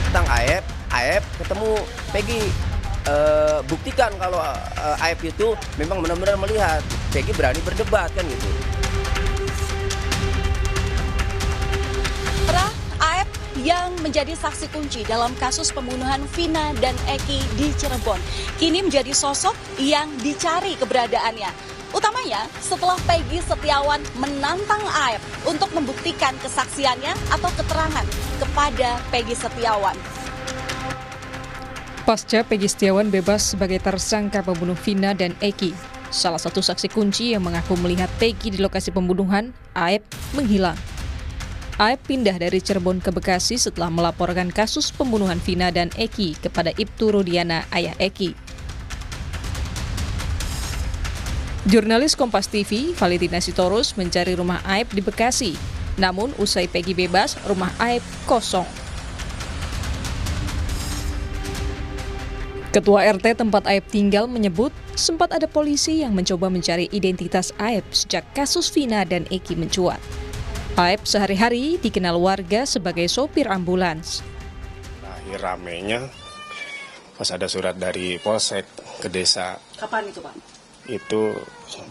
tentang Aep ketemu Peggy. Buktikan kalau Aep itu memang benar-benar melihat. Peggy berani berdebat kan gitu. Aep yang menjadi saksi kunci dalam kasus pembunuhan Vina dan Eki di Cirebon kini menjadi sosok yang dicari keberadaannya. Utamanya setelah Peggy Setiawan menantang Aep untuk membuktikan kesaksiannya atau keterangan kepada Peggy Setiawan. Pasca Peggy Setiawan bebas sebagai tersangka pembunuh Vina dan Eki, salah satu saksi kunci yang mengaku melihat Peggy di lokasi pembunuhan, Aep, menghilang. Aep pindah dari Cirebon ke Bekasi setelah melaporkan kasus pembunuhan Vina dan Eki kepada Ibtu Rudiana, ayah Eki. Jurnalis Kompas TV, Valentina Sitorus, mencari rumah Aep di Bekasi. Namun usai Peggy bebas, rumah Aep kosong. Ketua RT tempat Aep tinggal menyebut sempat ada polisi yang mencoba mencari identitas Aep sejak kasus Vina dan Eki mencuat. Aep sehari-hari dikenal warga sebagai sopir ambulans. Ramenya pas ada surat dari Polsek ke desa. Kapan itu, Pak? Itu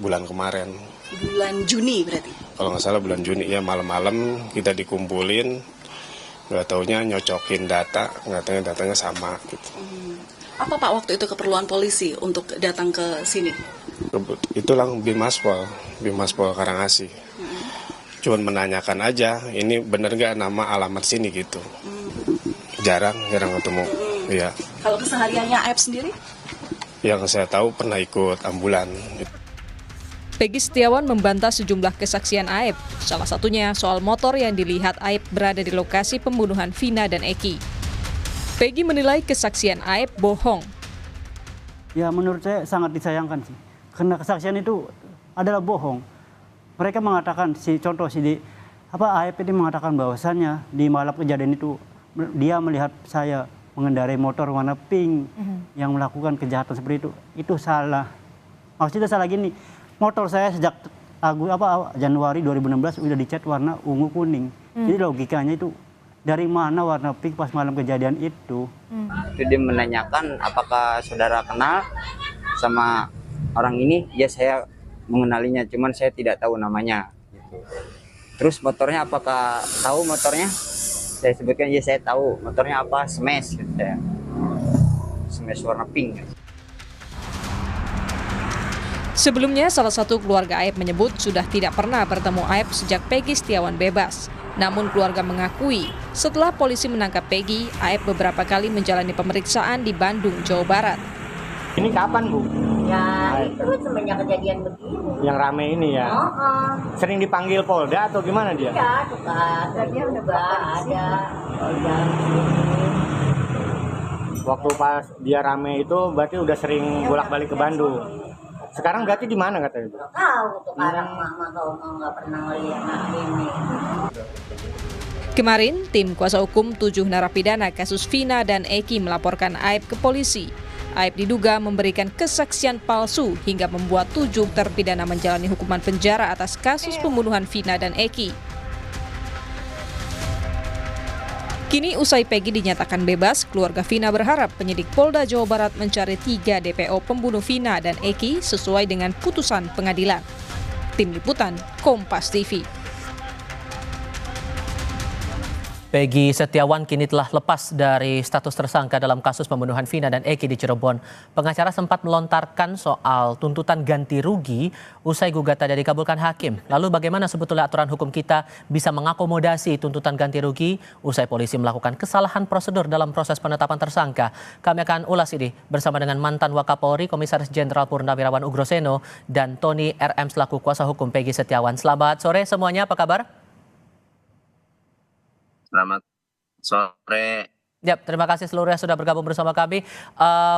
bulan kemarin. Bulan Juni berarti? Kalau nggak salah bulan Juni ya, malam-malam kita dikumpulin, nggak taunya nyocokin data, nggak taunya datanya sama gitu. Apa Pak waktu itu keperluan polisi untuk datang ke sini? Itulah Bimaspol Karangasih. Cuman menanyakan aja, ini bener nggak nama alamat sini gitu. Jarang ketemu. Ya. Kalau kesehariannya Aep sendiri? Yang saya tahu pernah ikut ambulan. Peggy Setiawan membantah sejumlah kesaksian Aep, salah satunya soal motor yang dilihat Aep berada di lokasi pembunuhan Vina dan Eki. Peggy menilai kesaksian Aep bohong. Ya menurut saya sangat disayangkan sih, karena kesaksian itu adalah bohong. Mereka mengatakan Aep ini mengatakan bahwasannya di malam kejadian itu dia melihat saya mengendarai motor warna pink yang melakukan kejahatan seperti itu salah. Maksudnya salah gini, motor saya sejak Januari 2016 udah dicat warna ungu kuning. Jadi logikanya itu dari mana warna pink pas malam kejadian itu? Itu dia menanyakan apakah saudara kenal sama orang ini. Ya saya mengenalinya, cuman saya tidak tahu namanya. Gitu. Terus motornya apakah tahu motornya? Saya sebutkan ya saya tahu motornya apa, Smash. Gitu saya. Smash warna pink. Sebelumnya, salah satu keluarga Aep menyebut sudah tidak pernah bertemu Aep sejak Peggy Setiawan bebas. Namun keluarga mengakui, setelah polisi menangkap Peggy, Aep beberapa kali menjalani pemeriksaan di Bandung, Jawa Barat. Ini kapan, Bu? Ya, itu semenjak kejadian begini. Yang rame ini ya? Sering dipanggil Polda atau gimana dia? Ya, suka. Dia udah ada. Waktu pas dia rame itu berarti udah sering bolak-balik ke Bandung. Sekarang berarti di mana katanya? Nggak tahu sekarang mama kalau nggak pernah ngeliat ini. Kemarin, tim kuasa hukum 7 narapidana kasus Vina dan Eki melaporkan Aep ke polisi. Aep diduga memberikan kesaksian palsu hingga membuat 7 terpidana menjalani hukuman penjara atas kasus pembunuhan Vina dan Eki. Kini usai Peggy dinyatakan bebas, keluarga Vina berharap penyidik Polda Jawa Barat mencari 3 DPO pembunuh Vina dan Eki sesuai dengan putusan pengadilan. Tim Liputan, Kompas TV. Peggy Setiawan kini telah lepas dari status tersangka dalam kasus pembunuhan Vina dan Eki di Cirebon. Pengacara sempat melontarkan soal tuntutan ganti rugi usai gugatannya dikabulkan hakim. Lalu bagaimana sebetulnya aturan hukum kita bisa mengakomodasi tuntutan ganti rugi usai polisi melakukan kesalahan prosedur dalam proses penetapan tersangka? Kami akan ulas ini bersama dengan mantan Wakapolri, Komisaris Jenderal Purnawirawan Ugroseno, dan Tony RM selaku kuasa hukum Peggy Setiawan. Selamat sore semuanya, apa kabar? Selamat sore. Ya, terima kasih seluruhnya sudah bergabung bersama kami.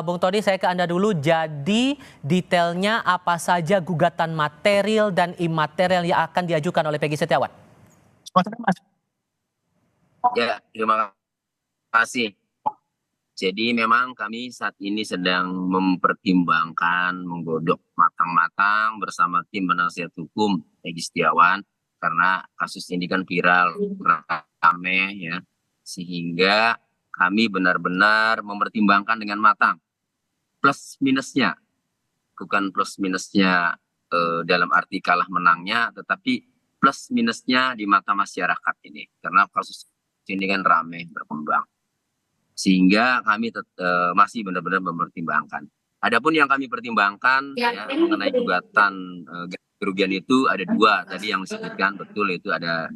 Bung Tony, saya ke Anda dulu. Jadi detailnya apa saja gugatan material dan imaterial yang akan diajukan oleh Peggy Setiawan? Ya, terima kasih. Jadi memang kami saat ini sedang mempertimbangkan, menggodok matang-matang bersama tim penasihat hukum Peggy Setiawan. Karena kasus ini kan viral, rame ya, sehingga kami benar-benar mempertimbangkan dengan matang plus minusnya, bukan plus minusnya dalam arti kalah menangnya, tetapi plus minusnya di mata masyarakat ini, karena kasus ini kan ramai berkembang, sehingga kami masih benar-benar mempertimbangkan. Adapun yang kami pertimbangkan ya, mengenai gugatan kerugian itu ada dua tadi yang disebutkan, betul, itu ada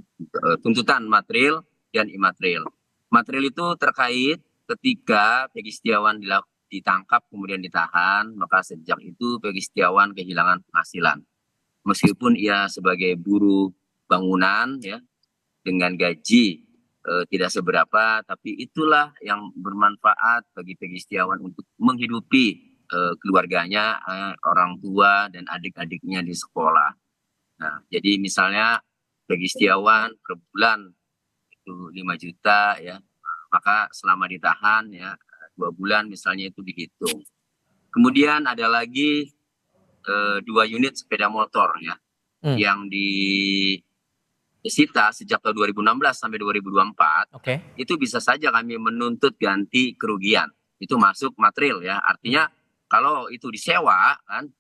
tuntutan material dan imaterial. Material itu terkait ketika Peggy Setiawan ditangkap kemudian ditahan, maka sejak itu Peggy Setiawan kehilangan penghasilan. Meskipun ia sebagai buruh bangunan ya dengan gaji tidak seberapa, tapi itulah yang bermanfaat bagi Peggy Setiawan untuk menghidupi keluarganya, orang tua dan adik-adiknya di sekolah. Nah, jadi misalnya Peggy Setiawan per bulan itu 5 juta ya, maka selama ditahan ya 2 bulan misalnya itu dihitung. Kemudian ada lagi 2 unit sepeda motor ya yang disita sejak tahun 2016 sampai 2024. Itu bisa saja kami menuntut ganti kerugian. Itu masuk material ya. Artinya kalau itu disewa kan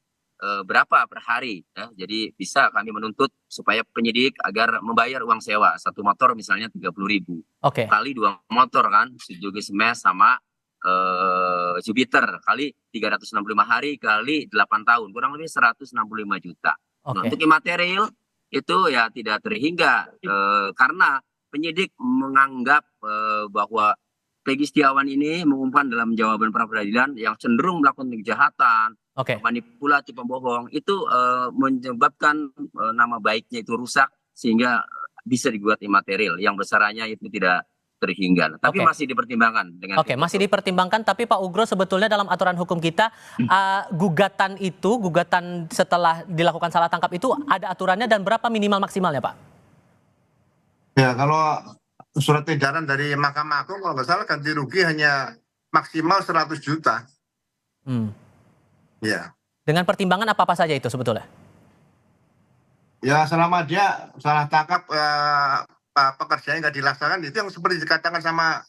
berapa per hari ya. Jadi bisa kami menuntut supaya penyidik agar membayar uang sewa. Satu motor misalnya 30.000. Kali 2 motor kan, Suzuki Smash sama Jupiter kali 365 hari kali 8 tahun kurang lebih 165 juta. Nah, untuk imaterial itu ya tidak terhingga karena penyidik menganggap bahwa Peggy Setiawan ini mengumumkan dalam jawaban pra peradilan yang cenderung melakukan kejahatan, manipulasi, pembohong, itu menyebabkan nama baiknya itu rusak sehingga bisa dibuat imaterial yang besarannya itu tidak terhingga. Tapi masih dipertimbangkan dengan masih dipertimbangkan, tapi Pak Ugro sebetulnya dalam aturan hukum kita gugatan setelah dilakukan salah tangkap itu ada aturannya dan berapa minimal maksimalnya, Pak? Ya, kalau surat edaran dari Mahkamah Agung kalau nggak salah ganti rugi hanya maksimal 100 juta. Ya. Dengan pertimbangan apa saja itu sebetulnya? Ya, selama dia salah tangkap pekerjaannya nggak dilaksanakan, itu yang seperti dikatakan sama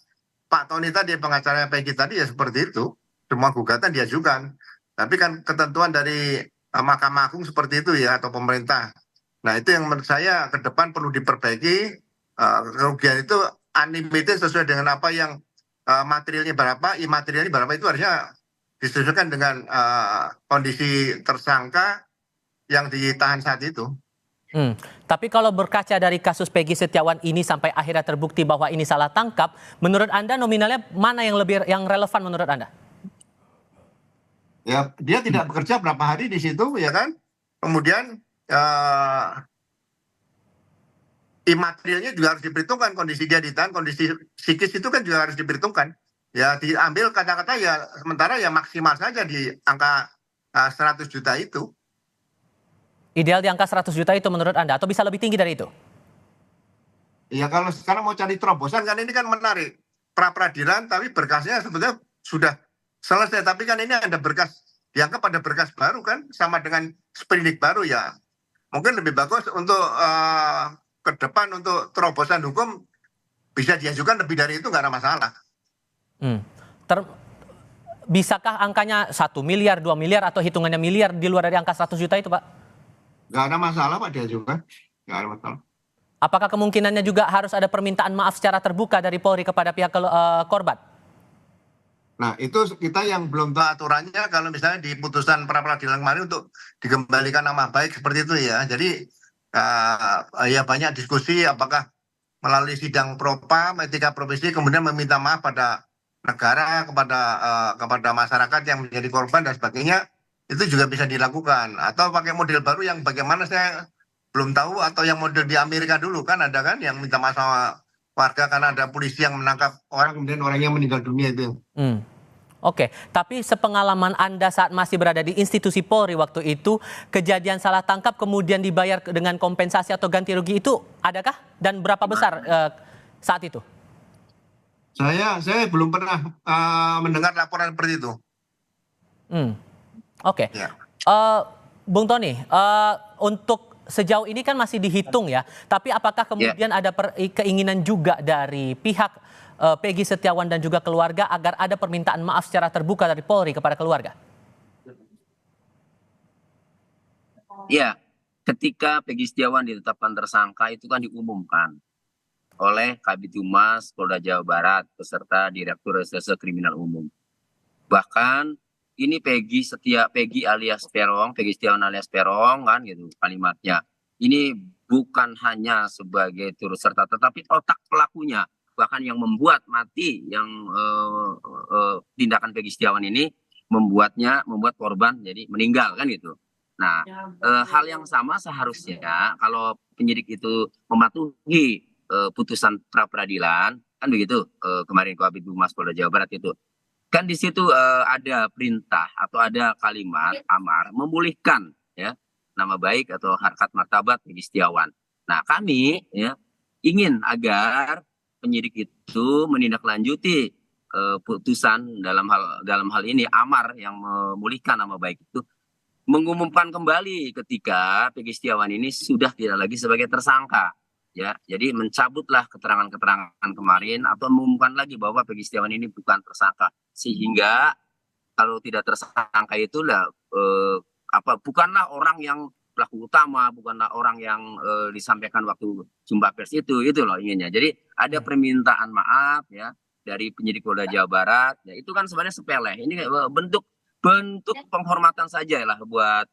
Pak Tony tadi, pengacaranya Peggy tadi, ya seperti itu. Semua gugatan diajukan. Tapi kan ketentuan dari Mahkamah Agung seperti itu ya, atau pemerintah. Nah, itu yang menurut saya ke depan perlu diperbaiki. Kerugian itu unlimited sesuai dengan apa yang materialnya berapa, imaterialnya berapa, itu harusnya disesuaikan dengan kondisi tersangka yang ditahan saat itu. Tapi kalau berkaca dari kasus Peggy Setiawan ini sampai akhirnya terbukti bahwa ini salah tangkap, menurut Anda nominalnya mana yang relevan menurut Anda? Ya, dia tidak bekerja berapa hari di situ, ya kan? Kemudian imaterialnya juga harus diperhitungkan, kondisi dia ditahan, kondisi psikis itu kan juga harus diperhitungkan. Ya, diambil kata-kata ya sementara ya maksimal saja di angka 100 juta itu. Ideal di angka 100 juta itu menurut Anda atau bisa lebih tinggi dari itu? Ya, kalau sekarang mau cari terobosan kan ini kan menarik. Pra peradilan tapi berkasnya sebetulnya sudah selesai, tapi kan ini ada berkas, dianggap ada berkas baru kan, sama dengan sprindik baru ya. Mungkin lebih bagus untuk ke depan untuk terobosan hukum bisa diajukan lebih dari itu, nggak ada masalah. Bisakah angkanya 1 miliar, 2 miliar atau hitungannya miliar di luar dari angka 100 juta itu, Pak? Nggak ada masalah, Pak, diajukan. Nggak ada masalah. Apakah kemungkinannya juga harus ada permintaan maaf secara terbuka dari Polri kepada pihak korban? Nah, itu kita yang belum tahu aturannya kalau misalnya di putusan pra peradilan kemarin untuk dikembalikan nama baik seperti itu ya. Jadi ya banyak diskusi apakah melalui sidang propam, etika profesi, kemudian meminta maaf pada negara, kepada masyarakat yang menjadi korban dan sebagainya. Itu juga bisa dilakukan, atau pakai model baru yang bagaimana saya belum tahu, atau yang model di Amerika dulu kan ada kan yang minta maaf sama warga karena ada polisi yang menangkap orang kemudian orangnya meninggal dunia itu. Tapi sepengalaman Anda saat masih berada di institusi Polri waktu itu, kejadian salah tangkap kemudian dibayar dengan kompensasi atau ganti rugi itu adakah dan berapa besar saat itu? Saya belum pernah mendengar laporan seperti itu. Ya. Bung Tony, untuk sejauh ini kan masih dihitung ya, tapi apakah kemudian ada keinginan juga dari pihak Peggy Setiawan dan juga keluarga agar ada permintaan maaf secara terbuka dari Polri kepada keluarga? Ya, ketika Peggy Setiawan ditetapkan tersangka itu kan diumumkan oleh Kabid Humas Polda Jawa Barat beserta Direktur Reserse Kriminal Umum. Bahkan ini Peggy alias Peron, Peggy Setiawan alias Peron kan gitu kalimatnya. Ini bukan hanya sebagai turut serta tetapi otak pelakunya, bahkan yang membuat mati yang tindakan Peggy Setiawan ini membuat korban jadi meninggal kan gitu. Nah, hal yang sama seharusnya kalau penyidik itu mematuhi putusan pra peradilan kan begitu, kemarin Kabid Humas Polda Jawa Barat itu kan di situ ada perintah atau ada kalimat amar memulihkan ya nama baik atau harkat martabat Peggy Setiawan. Nah, kami ya ingin agar penyidik itu menindaklanjuti putusan dalam hal ini amar yang memulihkan nama baik itu, mengumumkan kembali ketika Peggy Setiawan ini sudah tidak lagi sebagai tersangka. Ya, jadi mencabutlah keterangan-keterangan kemarin atau mengumumkan lagi bahwa Peggy Setiawan ini bukan tersangka, sehingga kalau tidak tersangka itulah bukanlah orang yang pelaku utama, bukanlah orang yang disampaikan waktu jumpa pers itu loh inginnya. Jadi ada permintaan maaf ya dari penyidik Polda Jawa Barat, ya itu kan sebenarnya sepele. Ini bentuk penghormatan saja lah buat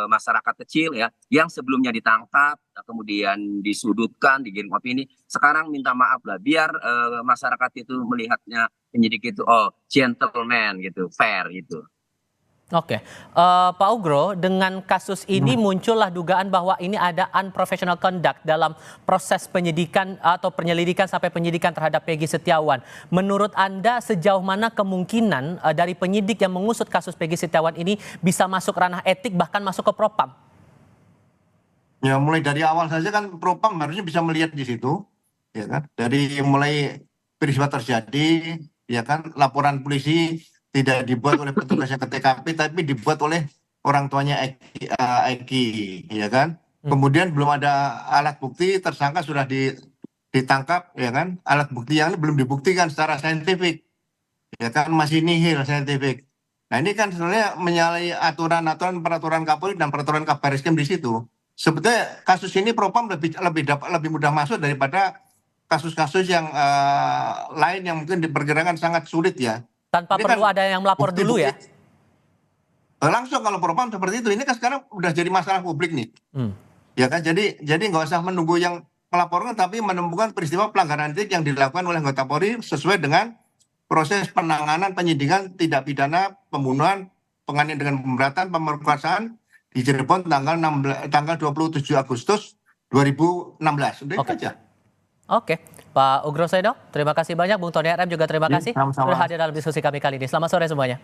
masyarakat kecil ya yang sebelumnya ditangkap kemudian disudutkan, digiring opini, sekarang minta maaf lah biar masyarakat itu melihatnya penyidik itu gentleman gitu, fair gitu. Oke, Pak Ugro, dengan kasus ini muncullah dugaan bahwa ini ada unprofessional conduct dalam proses penyidikan atau penyelidikan sampai penyidikan terhadap Peggy Setiawan. Menurut Anda sejauh mana kemungkinan dari penyidik yang mengusut kasus Peggy Setiawan ini bisa masuk ranah etik bahkan masuk ke propam? Ya mulai dari awal saja kan propam harusnya bisa melihat di situ, ya kan? Dari mulai peristiwa terjadi, ya kan, laporan polisi tidak dibuat oleh petugasnya ke TKP tapi dibuat oleh orang tuanya Eki, ya kan. Kemudian belum ada alat bukti, tersangka sudah ditangkap, ya kan. Alat bukti yang ini belum dibuktikan secara saintifik, ya kan, masih nihil saintifik. Nah ini kan sebenarnya menyalahi aturan peraturan Kapolri dan peraturan Kabariskim di situ. Sebetulnya kasus ini propam lebih mudah masuk daripada kasus-kasus yang lain yang mungkin diperkirakan sangat sulit ya. Tanpa ini perlu kan ada yang melapor dulu ya? Langsung kalau propam seperti itu, ini kan sekarang udah jadi masalah publik nih. Ya kan, jadi nggak usah menunggu yang melaporkan, tapi menemukan peristiwa pelanggaran etik yang dilakukan oleh anggota Polri sesuai dengan proses penanganan penyidikan tindak pidana pembunuhan, penganiayaan dengan pemberatan, pemerkosaan di Cirebon tanggal 27 Agustus 2016. Udah itu aja. Oke, Pak Ugro Sedo, terima kasih banyak. Bung Tony RM juga terima kasih sudah hadir dalam diskusi kami kali ini. Selamat sore semuanya.